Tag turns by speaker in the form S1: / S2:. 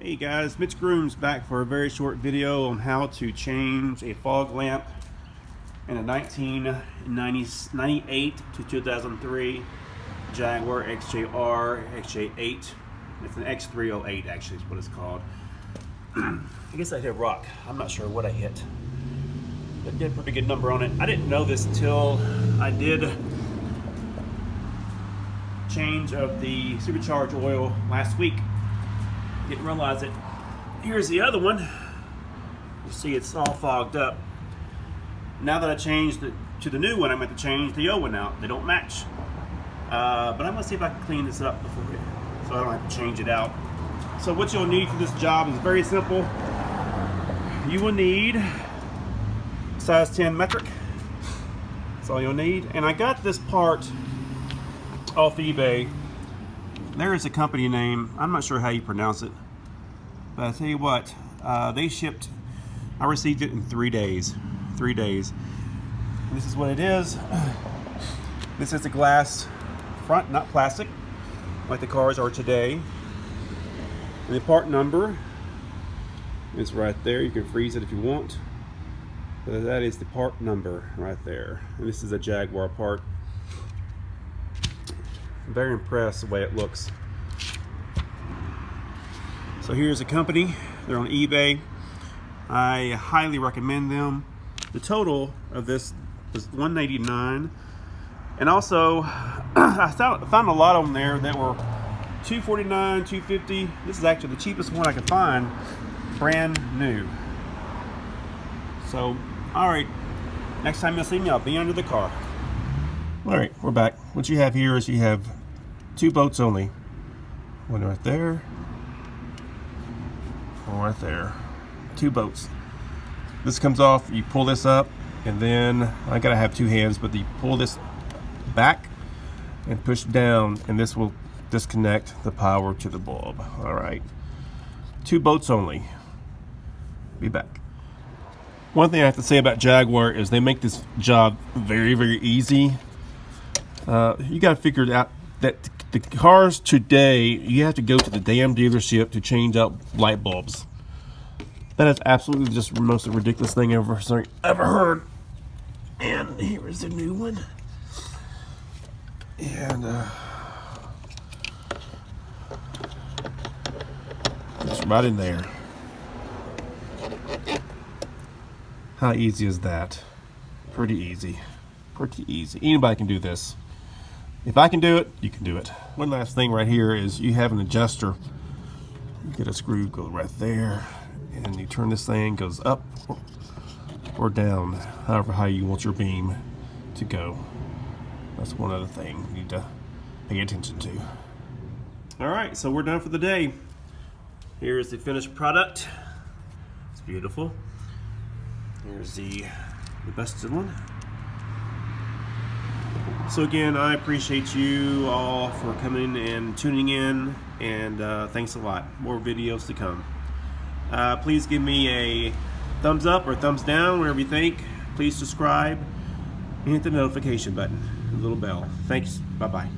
S1: Hey guys, Mitch Groom's back for a very short video on how to change a fog lamp in a 1998 to 2003 Jaguar XJR XJ8. It's an X308 actually is what it's called. I guess I hit a rock. I'm not sure what I hit. But did a pretty good number on it. I didn't know this until I did change of the supercharged oil last week. Didn't realize it. Here's the other one. You see it's all fogged up. Now that I changed to the new one, I'm going to change the old one out. They don't match. But I'm going to see if I can clean this up before so I don't have to change it out. So what you'll need for this job is very simple. You will need size 10 metric. That's all you'll need. And I got this part off eBay. There is a company name, I'm not sure how you pronounce it, but I tell you what, they shipped, I received it in 3 days. 3 days. And this is what it is. This is a glass front, not plastic, like the cars are today. And the part number is right there. You can freeze it if you want. But that is the part number right there. And this is a Jaguar part. I'm very impressed the way it looks. So here's a company. They're on eBay. I highly recommend them. The total of this is $189. And also, I found a lot of them there that were $249, $250. This is actually the cheapest one I could find, brand new. So, all right. Next time you'll see me, I'll be under the car. All right, we're back. What you have here is you have 2 bolts only. One right there, one right there. 2 bolts. This comes off, you pull this up, and then I gotta have 2 hands, but you pull this back and push down, and this will disconnect the power to the bulb. All right, 2 bolts only. Be back. One thing I have to say about Jaguar is they make this job very, very easy. You got to figure out that the cars today, you have to go to the damn dealership to change out light bulbs. That is absolutely just the most ridiculous thing ever heard. And here is the new one. And it's right in there. How easy is that? Pretty easy. Pretty easy. Anybody can do this. If I can do it, you can do it. One last thing right here is you have an adjuster. You get a screw, go right there, and you turn this thing, goes up or down, however high you want your beam to go. That's one other thing you need to pay attention to. All right, so we're done for the day. Here's the finished product. It's beautiful. Here's the busted one. So again, I appreciate you all for coming and tuning in, and thanks a lot. More videos to come. Please give me a thumbs up or thumbs down, wherever you think. Please subscribe and hit the notification button, the little bell. Thanks. Bye-bye.